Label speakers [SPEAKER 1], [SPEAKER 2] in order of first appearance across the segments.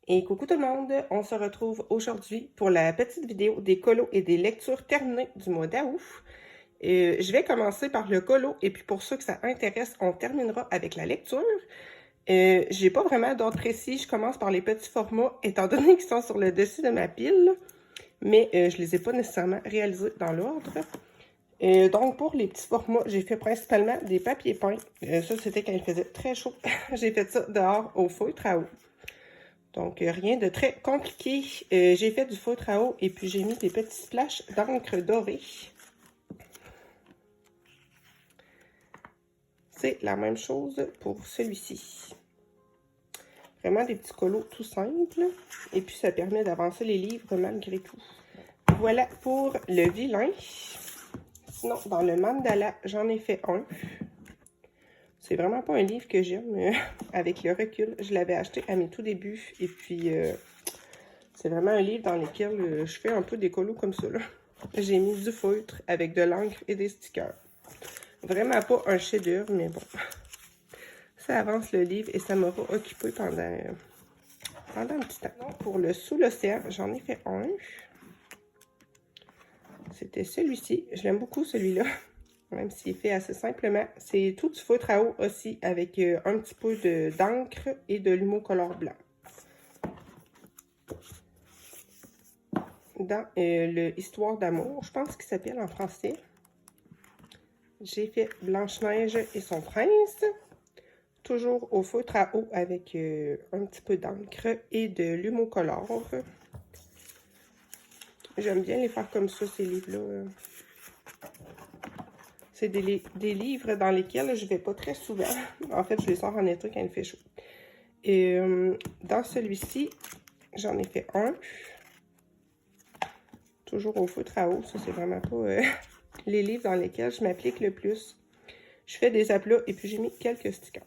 [SPEAKER 1] Et coucou tout le monde, on se retrouve aujourd'hui pour la petite vidéo des colos et des lectures terminées du mois d'août. Je vais commencer par le colo et puis pour ceux que ça intéresse, on terminera avec la lecture. J'ai pas vraiment d'ordre précis, je commence par les petits formats étant donné qu'ils sont sur le dessus de ma pile, mais je les ai pas nécessairement réalisés dans l'ordre. Donc pour les petits formats, j'ai fait principalement des papiers peints. Ça c'était quand il faisait très chaud. J'ai fait ça dehors au feutre à eau. Donc, rien de très compliqué. J'ai fait du feutre à eau et puis j'ai mis des petits splashes d'encre dorée. C'est la même chose pour celui-ci. Vraiment des petits colos tout simples. Et puis, ça permet d'avancer les livres malgré tout. Voilà pour le vilain. Sinon, dans le mandala, j'en ai fait un. C'est vraiment pas un livre que j'aime avec le recul. Je l'avais acheté à mes tout débuts. Et puis, c'est vraiment un livre dans lequel je fais un peu des colos comme ça. J'ai mis du feutre avec de l'encre et des stickers. Vraiment pas un chef-d'œuvre, mais bon. Ça avance le livre et ça m'aura occupé pendant un petit temps. Donc, pour le Sous l'océan, j'en ai fait un. C'était celui-ci. Je l'aime beaucoup, celui-là. Même s'il est fait assez simplement. C'est tout du feutre à eau aussi, avec un petit peu d'encre et de l'humocolore blanc. Dans le Histoire d'amour, je pense qu'il s'appelle en français. J'ai fait Blanche-Neige et son prince. Toujours au feutre à eau avec un petit peu d'encre et de l'humocolore. J'aime bien les faire comme ça, ces livres-là. C'est des livres dans lesquels je vais pas très souvent. En fait, je les sors en été quand il fait chaud. Et dans celui-ci, j'en ai fait un. Toujours au feutre à eau. Ça, c'est vraiment pas les livres dans lesquels je m'applique le plus. Je fais des aplats et puis j'ai mis quelques stickers.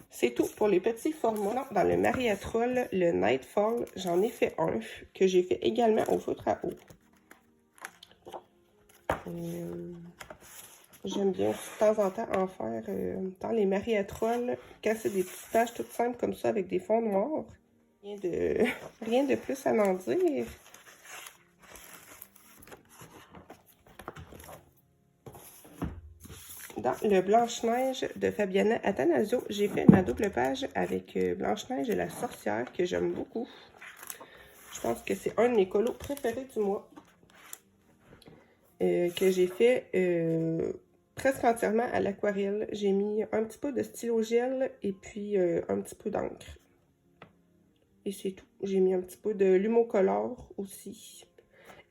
[SPEAKER 1] C'est tout pour les petits formats. Dans le Mariatrol, le Nightfall, j'en ai fait un que j'ai fait également au feutre à eau. J'aime bien de temps en temps en faire dans les Mariatrol, casser des petites pages toutes simples comme ça avec des fonds noirs. Rien de plus à en dire. Dans le Blanche-Neige de Fabiana Attanasio, j'ai fait ma double page avec Blanche-Neige et la sorcière que j'aime beaucoup. Je pense que c'est un de mes colos préférés du mois. Que j'ai fait presque entièrement à l'aquarelle. J'ai mis un petit peu de stylo gel et puis un petit peu d'encre. Et c'est tout. J'ai mis un petit peu de l'humocolore aussi.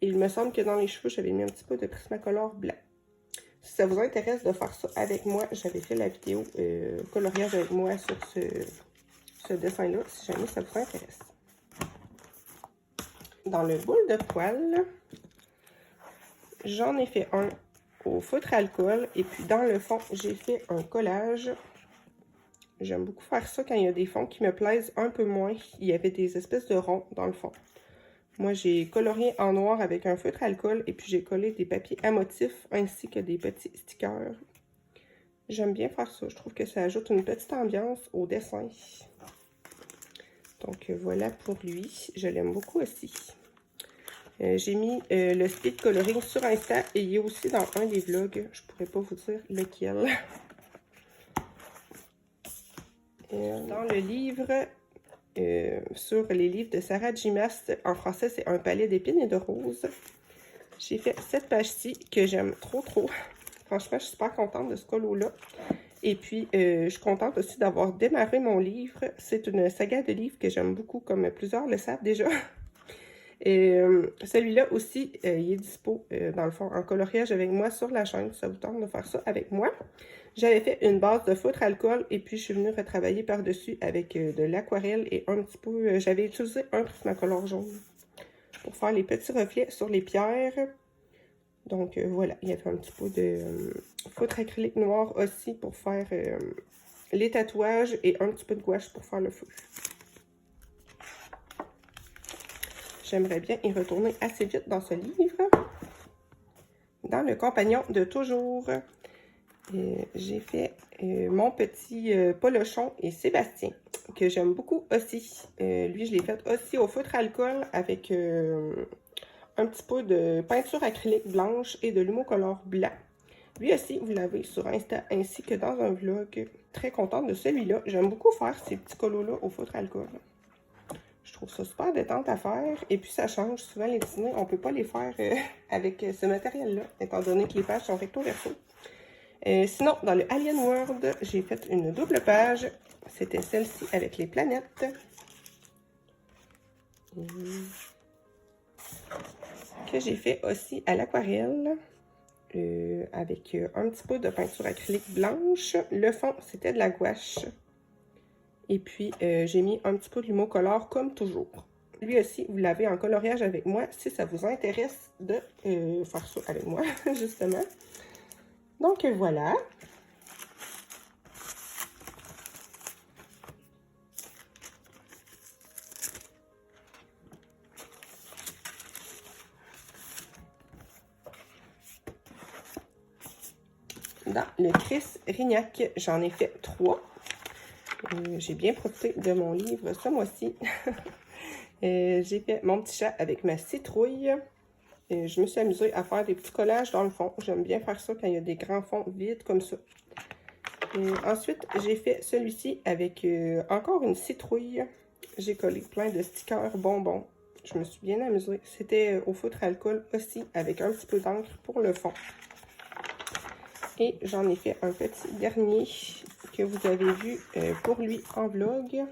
[SPEAKER 1] Et il me semble que dans les cheveux, j'avais mis un petit peu de Prismacolor blanc. Si ça vous intéresse de faire ça avec moi, j'avais fait la vidéo coloriage avec moi sur ce dessin-là, si jamais ça vous intéresse. Dans le boule de poil, j'en ai fait un au feutre alcool. Et puis dans le fond, j'ai fait un collage. J'aime beaucoup faire ça quand il y a des fonds qui me plaisent un peu moins. Il y avait des espèces de ronds dans le fond. Moi, j'ai colorié en noir avec un feutre alcool et puis j'ai collé des papiers à motifs ainsi que des petits stickers. J'aime bien faire ça. Je trouve que ça ajoute une petite ambiance au dessin. Donc, voilà pour lui. Je l'aime beaucoup aussi. J'ai mis le speed coloring sur Insta et il est aussi dans un des vlogs. Je pourrais pas vous dire lequel. Dans le livre, sur les livres de Sarah Jimas, en français, c'est Un palais d'épines et de roses. J'ai fait cette page-ci que j'aime trop. Franchement, je suis super contente de ce colo-là. Et puis, je suis contente aussi d'avoir démarré mon livre. C'est une saga de livres que j'aime beaucoup, comme plusieurs le savent déjà. Et celui-là aussi, il est dispo, dans le fond, en coloriage avec moi sur la chaîne. Ça vous tente de faire ça avec moi. J'avais fait une base de feutre alcool et puis je suis venue retravailler par-dessus avec de l'aquarelle et un petit peu... j'avais utilisé un Prismacolor jaune pour faire les petits reflets sur les pierres. Donc voilà, il y avait un petit peu de feutre acrylique noir aussi pour faire les tatouages et un petit peu de gouache pour faire le feu. J'aimerais bien y retourner assez vite dans ce livre. Dans le compagnon de toujours, J'ai fait mon petit Polochon et Sébastien, que j'aime beaucoup aussi. Lui, je l'ai fait aussi au feutre alcool avec un petit peu de peinture acrylique blanche et de l'humocolore blanc. Lui aussi, vous l'avez sur Insta ainsi que dans un vlog. Très contente de celui-là. J'aime beaucoup faire ces petits colos-là au feutre alcool. Je trouve ça super détente à faire. Et puis, ça change. Souvent, les dîners, on ne peut pas les faire avec ce matériel-là, étant donné que les pages sont recto-verso. Sinon, dans le Alien World, j'ai fait une double page. C'était celle-ci avec les planètes. Que j'ai fait aussi à l'aquarelle. Avec un petit peu de peinture acrylique blanche. Le fond, c'était de la gouache. Et puis, j'ai mis un petit peu de l'humocolore comme toujours. Lui aussi, vous l'avez en coloriage avec moi si ça vous intéresse de faire ça avec moi, justement. Donc, voilà. Dans le Chris Rignac, j'en ai fait 3. J'ai bien profité de mon livre ce mois-ci. J'ai fait mon petit chat avec ma citrouille. Je me suis amusée à faire des petits collages dans le fond. J'aime bien faire ça quand il y a des grands fonds vides comme ça. Ensuite, j'ai fait celui-ci avec encore une citrouille. J'ai collé plein de stickers bonbons. Je me suis bien amusée. C'était au feutre alcool aussi avec un petit peu d'encre pour le fond. Et j'en ai fait un petit dernier que vous avez vu pour lui en vlog.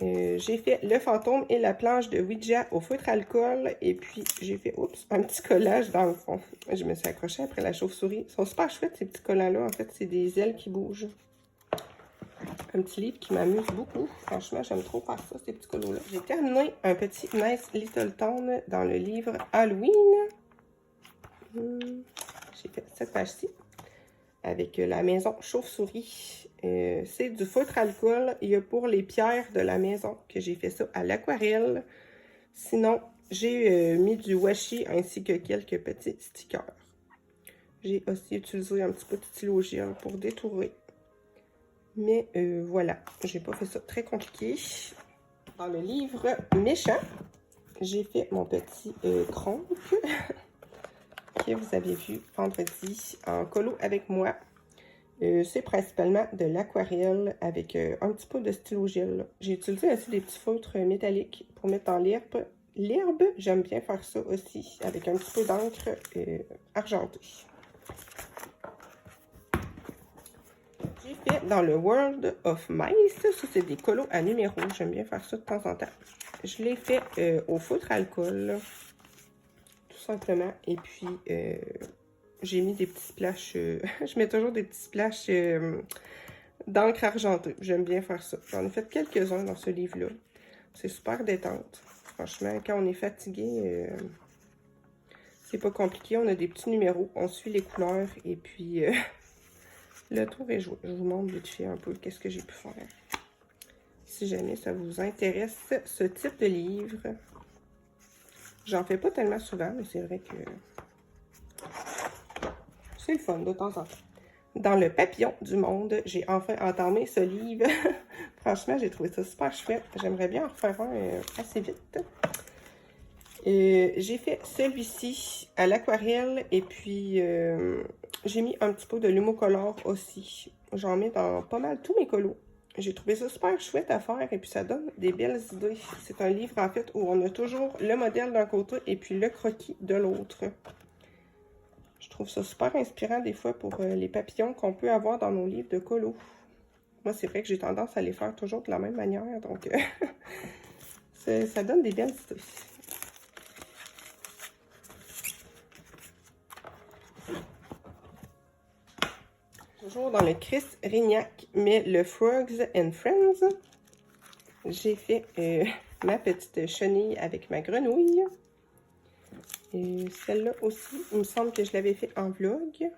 [SPEAKER 1] J'ai fait le fantôme et la planche de Ouija au feutre alcool. Et puis, j'ai fait, un petit collage dans le fond. Je me suis accrochée après la chauve-souris. Ils sont super chouettes, ces petits collants-là. En fait, c'est des ailes qui bougent. Un petit livre qui m'amuse beaucoup. Franchement, j'aime trop faire ça, ces petits colos-là. J'ai terminé un petit Nice Little Town dans le livre Halloween. J'ai fait cette page-ci avec la maison chauve-souris. C'est du feutre alcool. Il y a pour les pierres de la maison que j'ai fait ça à l'aquarelle. Sinon, j'ai mis du washi ainsi que quelques petits stickers. J'ai aussi utilisé un petit peu de stylo gel pour détourer. Mais voilà, j'ai pas fait ça très compliqué. Dans le livre méchant, j'ai fait mon petit cronk que vous avez vu vendredi en colo avec moi. C'est principalement de l'aquarelle avec un petit peu de stylo gel. J'ai utilisé aussi des petits feutres métalliques pour mettre dans l'herbe. L'herbe, j'aime bien faire ça aussi avec un petit peu d'encre argentée. J'ai fait dans le World of Mice. Ça, c'est des colos à numéros. J'aime bien faire ça de temps en temps. Je l'ai fait au feutre alcool, tout simplement. Et puis, j'ai mis des petits splashes. Je mets toujours des petits splashes d'encre argentée. J'aime bien faire ça. J'en ai fait quelques-uns dans ce livre-là. C'est super détente. Franchement, quand on est fatigué, c'est pas compliqué. On a des petits numéros. On suit les couleurs. Et puis, le tour est joué. Je vous montre vite fait un peu qu'est-ce que j'ai pu faire. Si jamais ça vous intéresse, ce type de livre. J'en fais pas tellement souvent, mais c'est vrai que c'est le fun de temps en temps. Dans le papillon du monde, j'ai enfin entamé ce livre. Franchement, j'ai trouvé ça super chouette. J'aimerais bien en refaire un assez vite. J'ai fait celui-ci à l'aquarelle et puis j'ai mis un petit peu de l'humocolore aussi. J'en mets dans pas mal tous mes colos. J'ai trouvé ça super chouette à faire et puis ça donne des belles idées. C'est un livre en fait où on a toujours le modèle d'un côté et puis le croquis de l'autre. Je trouve ça super inspirant des fois pour les papillons qu'on peut avoir dans nos livres de colo. Moi, c'est vrai que j'ai tendance à les faire toujours de la même manière, donc ça donne des belles idées. Toujours dans le Chris Rignac, mais le Frogs and Friends. J'ai fait ma petite chenille avec ma grenouille. Et celle-là aussi, il me semble que je l'avais fait en vlog.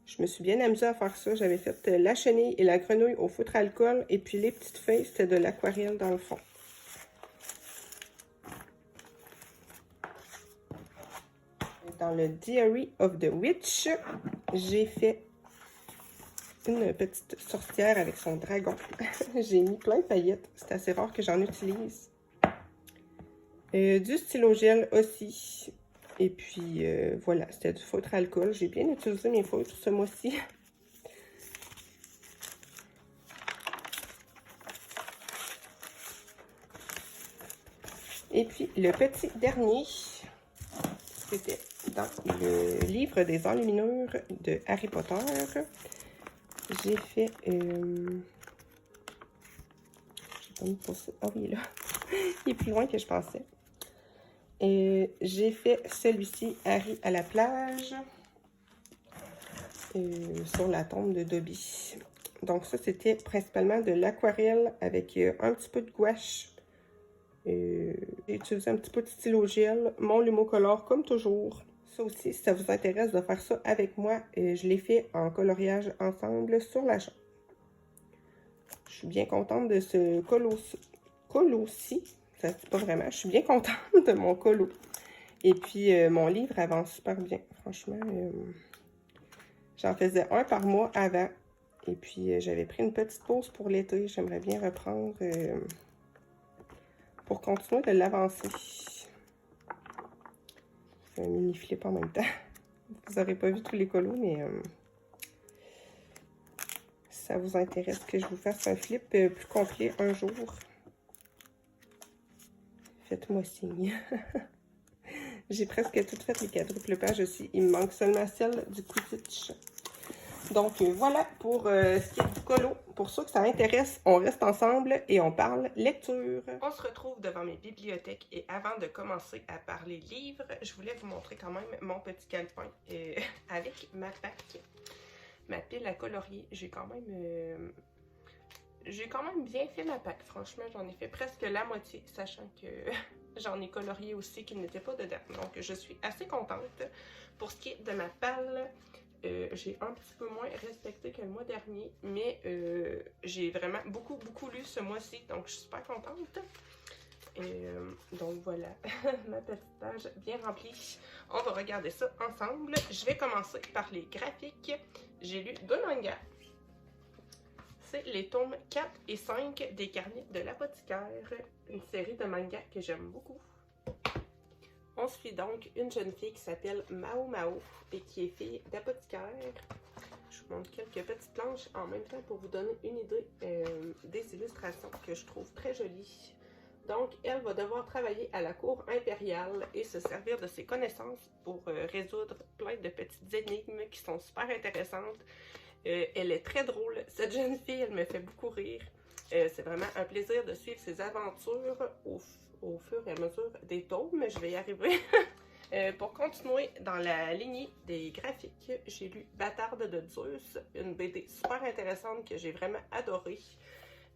[SPEAKER 1] Je me suis bien amusée à faire ça. J'avais fait la chenille et la grenouille au feutre alcool. Et puis les petites feuilles, c'était de l'aquarelle dans le fond. Dans le Diary of the Witch, j'ai fait une petite sorcière avec son dragon. J'ai mis plein de paillettes. C'est assez rare que j'en utilise. Du stylo gel aussi. Et puis, voilà, c'était du feutre alcool. J'ai bien utilisé mes feutres ce mois-ci. Et puis, le petit dernier, c'était dans le livre des enluminures de Harry Potter. J'ai fait... j'ai pas mis pour ça. Ah oui, là. Il est plus loin que je pensais. J'ai fait celui-ci, Harry à la plage, sur la tombe de Dobby. Donc ça, c'était principalement de l'aquarelle avec un petit peu de gouache. J'ai utilisé un petit peu de stylo gel, mon Lumocolor comme toujours. Ça aussi, si ça vous intéresse de faire ça avec moi, je l'ai fait en coloriage ensemble sur la chambre. Je suis bien contente de ce colo-ci. Ça se dit pas vraiment. Je suis bien contente de mon colo. Et puis, mon livre avance super bien. Franchement, j'en faisais un par mois avant. Et puis, j'avais pris une petite pause pour l'été. J'aimerais bien reprendre pour continuer de l'avancer. C'est un mini flip en même temps. Vous n'aurez pas vu tous les colos, mais si ça vous intéresse que je vous fasse un flip plus complet un jour, faites-moi signe. J'ai presque tout fait les quadruples pages aussi. Il me manque seulement celle du Quidditch. Donc voilà pour ce qui est du colo. Pour ceux que ça intéresse, on reste ensemble et on parle lecture. On se retrouve devant mes bibliothèques et avant de commencer à parler livres, je voulais vous montrer quand même mon petit calepin avec ma PAC. Ma pile à colorier. J'ai quand même bien fait ma PAC. Franchement, j'en ai fait presque la moitié, sachant que j'en ai colorié aussi qui n'était pas dedans. Donc, je suis assez contente. Pour ce qui est de ma palle, j'ai un petit peu moins respecté que le mois dernier, mais j'ai vraiment beaucoup lu ce mois-ci, donc je suis super contente. Donc voilà, ma petite page bien remplie. On va regarder ça ensemble. Je vais commencer par les graphiques. J'ai lu 2 mangas. C'est les tomes 4 et 5 des Carnets de l'apothicaire, une série de mangas que j'aime beaucoup. On suit donc une jeune fille qui s'appelle Mao Mao et qui est fille d'apothicaire. Je vous montre quelques petites planches en même temps pour vous donner une idée des illustrations que je trouve très jolies. Donc, elle va devoir travailler à la cour impériale et se servir de ses connaissances pour résoudre plein de petites énigmes qui sont super intéressantes. Elle est très drôle. Cette jeune fille, elle me fait beaucoup rire. C'est vraiment un plaisir de suivre ses aventures au fur et à mesure des tomes. Je vais y arriver. Pour continuer dans la lignée des graphiques, j'ai lu Bâtarde de Zeus, une BD super intéressante que j'ai vraiment adorée.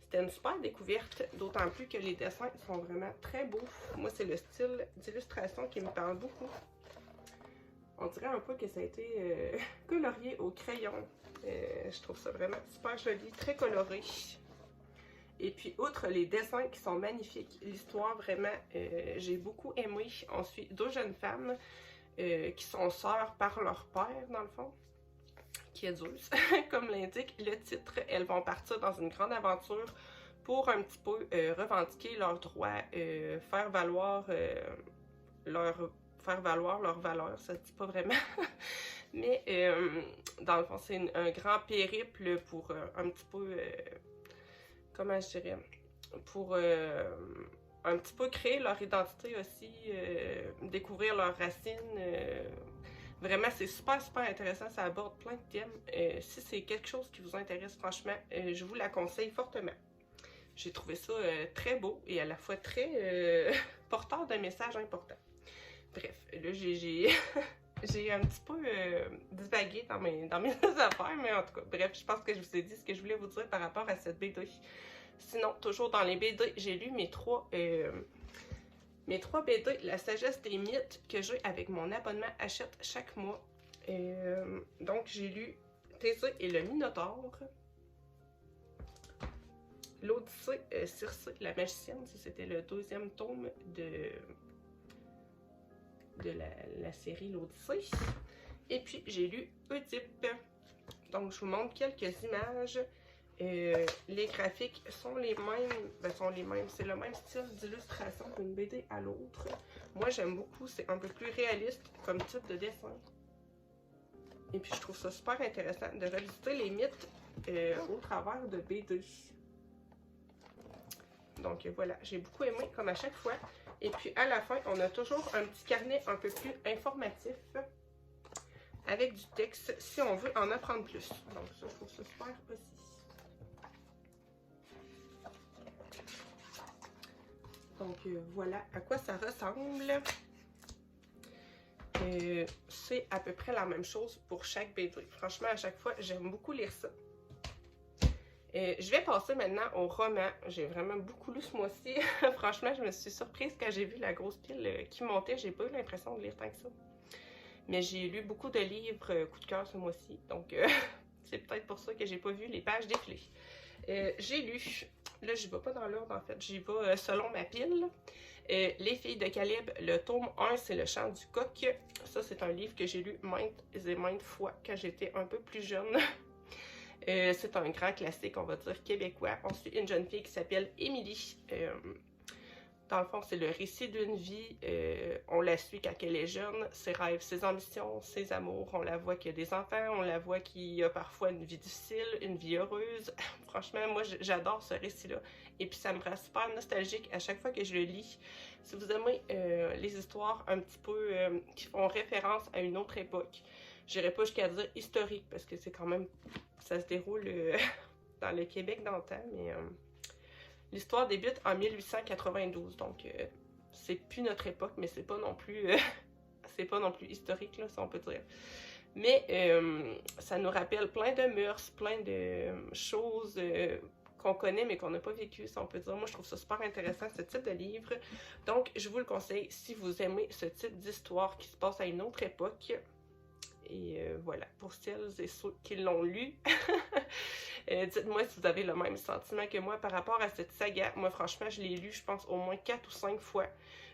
[SPEAKER 1] C'était une super découverte, d'autant plus que les dessins sont vraiment très beaux. Moi, c'est le style d'illustration qui me parle beaucoup. On dirait un peu que ça a été colorié au crayon. Je trouve ça vraiment super joli, très coloré. Et puis, outre les dessins qui sont magnifiques, l'histoire vraiment, j'ai beaucoup aimé. On suit 2 jeunes femmes qui sont sœurs par leur père, dans le fond, qui est Zeus. Comme l'indique le titre, elles vont partir dans une grande aventure pour un petit peu revendiquer leurs droits, faire valoir leur valeur, ça se dit pas vraiment. Mais dans le fond, c'est un grand périple pour un petit peu, comment je dirais, pour un petit peu créer leur identité aussi, découvrir leurs racines. Vraiment, c'est super intéressant, ça aborde plein de thèmes. Si c'est quelque chose qui vous intéresse, franchement, je vous la conseille fortement. J'ai trouvé ça très beau et à la fois très porteur d'un message important. Bref, là, j'ai un petit peu divagué dans mes affaires, mais en tout cas, bref, je pense que je vous ai dit ce que je voulais vous dire par rapport à cette BD. Sinon, toujours dans les BD, j'ai lu mes trois BD, La sagesse des mythes, que j'ai avec mon abonnement Achète chaque mois. Donc, j'ai lu Thésée et le Minotaure, l'Odyssée, Circé, la magicienne, c'était le 2e tome de la série L'Odyssée. Et puis, j'ai lu Oedipe. Donc, je vous montre quelques images. Les graphiques sont les mêmes. C'est le même style d'illustration d'une BD à l'autre. Moi, j'aime beaucoup. C'est un peu plus réaliste comme type de dessin. Et puis, je trouve ça super intéressant de revisiter les mythes au travers de BD. Donc, voilà. J'ai beaucoup aimé, comme à chaque fois. Et puis, à la fin, on a toujours un petit carnet un peu plus informatif avec du texte si on veut en apprendre plus. Donc, ça, je trouve ça super aussi. Donc, voilà à quoi ça ressemble. C'est à peu près la même chose pour chaque BD. Franchement, à chaque fois, j'aime beaucoup lire ça. Je vais passer maintenant au roman. J'ai vraiment beaucoup lu ce mois-ci. Franchement, je me suis surprise quand j'ai vu la grosse pile qui montait. J'ai pas eu l'impression de lire tant que ça. Mais j'ai lu beaucoup de livres coup de cœur ce mois-ci. Donc, c'est peut-être pour ça que j'ai pas vu les pages défiler. J'ai lu, là je vais pas dans l'ordre en fait, j'y vais selon ma pile. Les filles de Caleb, le tome 1, c'est le chant du coq. Ça, c'est un livre que j'ai lu maintes et maintes fois quand j'étais un peu plus jeune. C'est un grand classique, on va dire, québécois. On suit une jeune fille qui s'appelle Émilie. Dans le fond, c'est le récit d'une vie. On la suit quand elle est jeune, ses rêves, ses ambitions, ses amours. On la voit qu'il y a des enfants, on la voit qu'il y a parfois une vie difficile, une vie heureuse. Franchement, moi, j'adore ce récit-là. Et puis, ça me rend super nostalgique à chaque fois que je le lis. Si vous aimez les histoires un petit peu qui font référence à une autre époque, j'irai pas jusqu'à dire historique, parce que c'est quand même... ça se déroule dans le Québec d'antan, mais... l'histoire débute en 1892, donc c'est plus notre époque, mais c'est pas non plus historique, là, si on peut dire. Mais ça nous rappelle plein de mœurs, plein de choses qu'on connaît, mais qu'on n'a pas vécues, si on peut dire. Moi, je trouve ça super intéressant, ce type de livre. Donc, je vous le conseille si vous aimez ce type d'histoire qui se passe à une autre époque. Et voilà, pour celles et ceux qui l'ont lu, dites-moi si vous avez le même sentiment que moi par rapport à cette saga. Moi, franchement, je l'ai lu, je pense, au moins 4 ou 5 fois.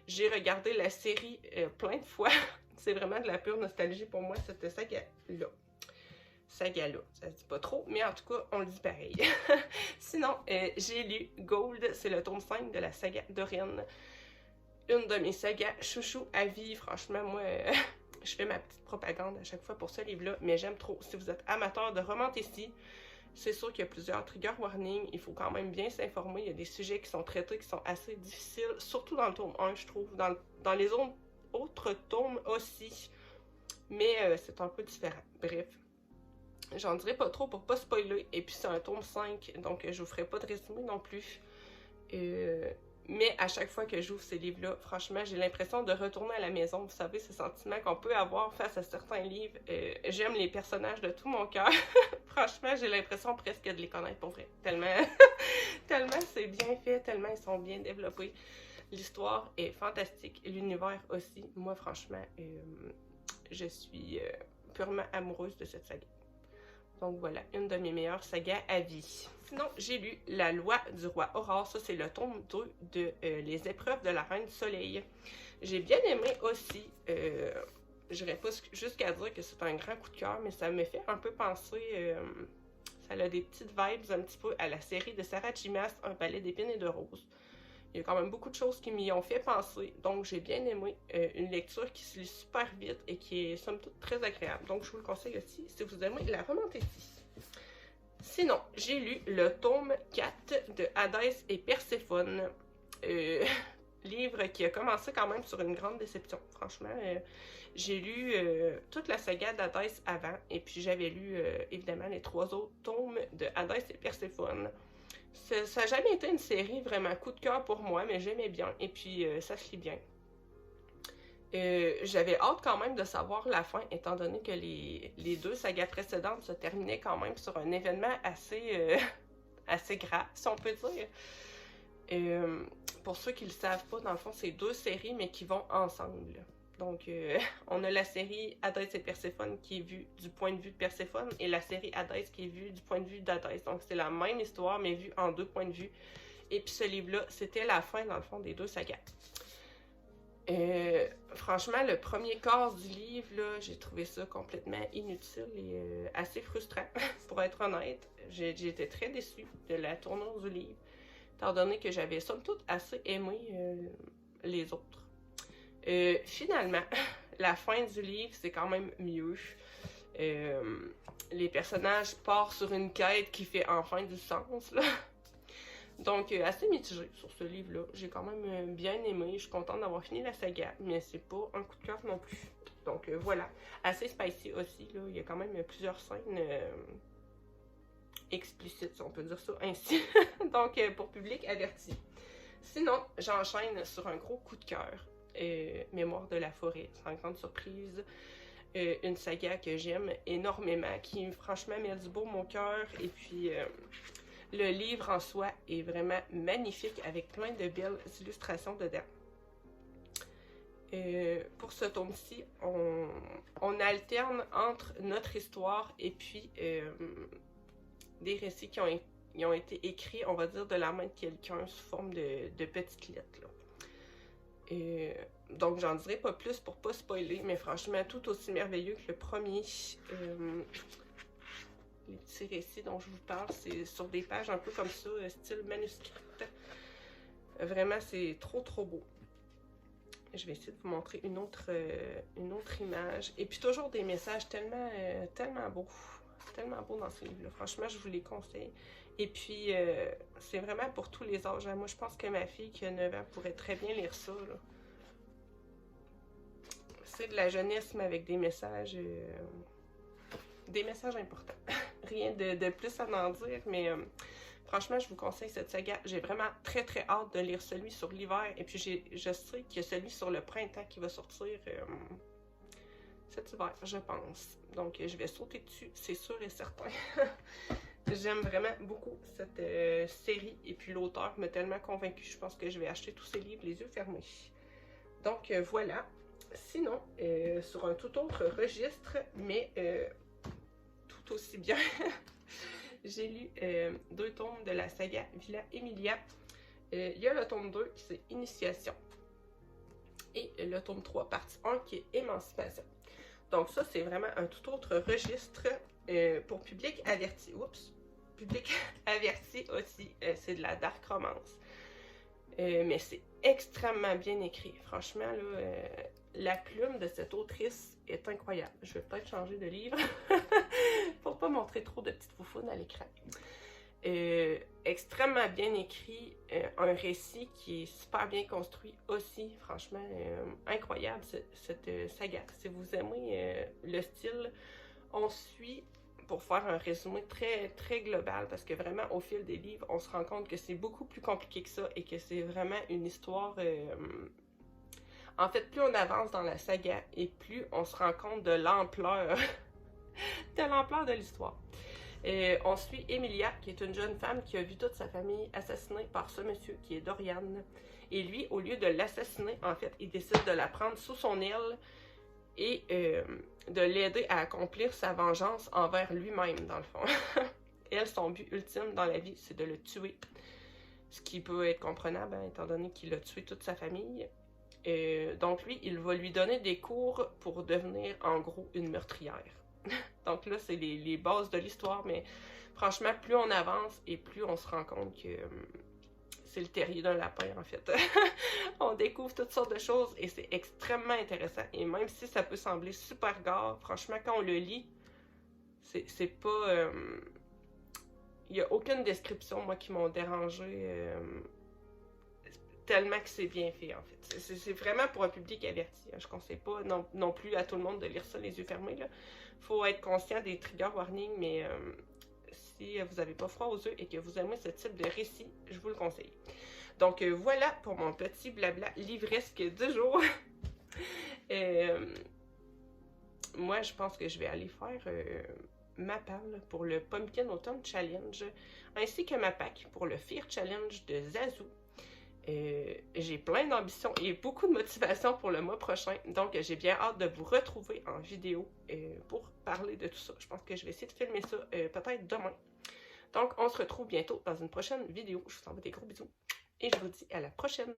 [SPEAKER 1] J'ai regardé la série plein de fois. C'est vraiment de la pure nostalgie pour moi, cette saga-là. Saga-là, ça se dit pas trop, mais en tout cas, on le dit pareil. Sinon, j'ai lu Gold, c'est le tome 5 de la saga Dorian. Une de mes sagas chouchou à vie, franchement, moi... je fais ma petite propagande à chaque fois pour ce livre-là, mais j'aime trop. Si vous êtes amateur de romantici, c'est sûr qu'il y a plusieurs trigger warnings. Il faut quand même bien s'informer. Il y a des sujets qui sont traités qui sont assez difficiles, surtout dans le tome 1, je trouve. Dans les autres tomes aussi, mais c'est un peu différent. Bref, j'en dirai pas trop pour pas spoiler. Et puis c'est un tome 5, donc je vous ferai pas de résumé non plus. Mais à chaque fois que j'ouvre ces livres-là, franchement, j'ai l'impression de retourner à la maison. Vous savez, ce sentiment qu'on peut avoir face à certains livres. J'aime les personnages de tout mon cœur. Franchement, j'ai l'impression presque de les connaître pour vrai. Tellement, tellement c'est bien fait, tellement ils sont bien développés. L'histoire est fantastique. L'univers aussi. Moi, franchement, je suis purement amoureuse de cette saga. Donc voilà, une de mes meilleures sagas à vie. Sinon, j'ai lu La loi du roi Aurore. Ça, c'est le tome 2 de Les épreuves de la Reine du Soleil. J'ai bien aimé aussi. Je n'irai pas jusqu'à dire que c'est un grand coup de cœur, mais ça me fait un peu penser... ça a des petites vibes un petit peu à la série de Sarah J. Maas, Un palais d'épines et de roses. Il y a quand même beaucoup de choses qui m'y ont fait penser, donc j'ai bien aimé une lecture qui se lit super vite et qui est somme toute très agréable. Donc je vous le conseille aussi si vous aimez la romantici. Sinon, j'ai lu le tome 4 de Hadès et Perséphone. Livre qui a commencé quand même sur une grande déception. Franchement, j'ai lu toute la saga d'Hadès avant et puis j'avais lu évidemment les 3 autres tomes de Hadès et Perséphone. Ça n'a jamais été une série vraiment coup de cœur pour moi, mais j'aimais bien. Et puis, ça se lit bien. J'avais hâte quand même de savoir la fin, étant donné que les 2 sagas précédentes se terminaient quand même sur un événement assez grave, si on peut dire. Pour ceux qui ne le savent pas, dans le fond, c'est 2 séries, mais qui vont ensemble. Donc, on a la série Hadès et Perséphone qui est vue du point de vue de Perséphone et la série Hadès qui est vue du point de vue d'Hadès. Donc, c'est la même histoire, mais vue en 2 points de vue. Et puis, ce livre-là, c'était la fin, dans le fond, des 2 sagas. Franchement, le premier quart du livre, là, j'ai trouvé ça complètement inutile et assez frustrant, pour être honnête. J'ai été très déçue de la tournure du livre, étant donné que j'avais somme toute assez aimé les autres. Finalement, la fin du livre, c'est quand même mieux. Les personnages partent sur une quête qui fait enfin du sens, là. Donc, assez mitigé sur ce livre-là. J'ai quand même bien aimé. Je suis contente d'avoir fini la saga, mais c'est pas un coup de cœur non plus. Donc, voilà. Assez spicy aussi, là. Il y a quand même plusieurs scènes explicites, si on peut dire ça ainsi. Donc, pour public averti. Sinon, j'enchaîne sur un gros coup de cœur. Mémoire de la forêt, sans grande surprise. Une saga que j'aime énormément, qui franchement met du beau mon cœur. Et puis, le livre en soi est vraiment magnifique avec plein de belles illustrations dedans. Pour ce tome-ci, on alterne entre notre histoire et puis des récits qui ont été écrits, on va dire, de la main de quelqu'un sous forme de petites lettres, là. Donc, j'en dirai pas plus pour pas spoiler, mais franchement, tout aussi merveilleux que le premier. Les petits récits dont je vous parle, c'est sur des pages un peu comme ça, style manuscrit. Vraiment, c'est trop beau. Je vais essayer de vous montrer une autre image. Et puis toujours des messages tellement beaux. Tellement beaux dans ce livre-là. Franchement, je vous les conseille. Et puis, c'est vraiment pour tous les âges. Moi, je pense que ma fille qui a 9 ans pourrait très bien lire ça, là. C'est de la jeunesse, mais avec des messages importants. Rien de plus à en dire, mais franchement, je vous conseille cette saga. J'ai vraiment très hâte de lire celui sur l'hiver. Et puis, je sais qu'il y a celui sur le printemps qui va sortir cet hiver, je pense. Donc, je vais sauter dessus, c'est sûr et certain. J'aime vraiment beaucoup cette série. Et puis, l'auteur m'a tellement convaincue. Je pense que je vais acheter tous ces livres les yeux fermés. Donc, voilà. Sinon, sur un tout autre registre, mais tout aussi bien, j'ai lu 2 tomes de la saga Villa Emilia. Il y a le tome 2 qui c'est Initiation. Et le tome 3, partie 1, qui est Émancipation. Donc ça, c'est vraiment un tout autre registre pour public averti. Oups! Public averti aussi, c'est de la dark romance. Mais c'est extrêmement bien écrit. Franchement, là, la plume de cette autrice est incroyable. Je vais peut-être changer de livre pour pas montrer trop de petites foufounes à l'écran. Extrêmement bien écrit, un récit qui est super bien construit aussi, franchement incroyable cette saga. Si vous aimez le style, on suit, pour faire un résumé très global, parce que vraiment au fil des livres, on se rend compte que c'est beaucoup plus compliqué que ça et que c'est vraiment une histoire... En fait, plus on avance dans la saga et plus on se rend compte de l'ampleur de l'histoire. On suit Emilia, qui est une jeune femme qui a vu toute sa famille assassinée par ce monsieur qui est Dorian. Et lui, au lieu de l'assassiner, en fait, il décide de la prendre sous son aile et de l'aider à accomplir sa vengeance envers lui-même, dans le fond. Elle, son but ultime dans la vie, c'est de le tuer. Ce qui peut être comprenable, hein, étant donné qu'il a tué toute sa famille. Donc lui, il va lui donner des cours pour devenir, en gros, une meurtrière. Donc là, c'est les bases de l'histoire, mais franchement, plus on avance et plus on se rend compte que c'est le terrier d'un lapin, en fait. On découvre toutes sortes de choses et c'est extrêmement intéressant. Et même si ça peut sembler super gore, franchement, quand on le lit, c'est pas... Il n'y a aucune description, moi, qui m'ont dérangé tellement que c'est bien fait, en fait. C'est vraiment pour un public averti. Je ne conseille pas non plus à tout le monde de lire ça les yeux fermés, là. Faut être conscient des trigger warnings, mais si vous n'avez pas froid aux yeux et que vous aimez ce type de récit, je vous le conseille. Donc voilà pour mon petit blabla livresque du jour. Moi, je pense que je vais aller faire ma palle pour le Pumpkin Autumn Challenge, ainsi que ma pack pour le Fear Challenge de Zazu. J'ai plein d'ambitions et beaucoup de motivation pour le mois prochain, donc j'ai bien hâte de vous retrouver en vidéo pour parler de tout ça. Je pense que je vais essayer de filmer ça peut-être demain. Donc on se retrouve bientôt dans une prochaine vidéo. Je vous envoie des gros bisous et je vous dis à la prochaine.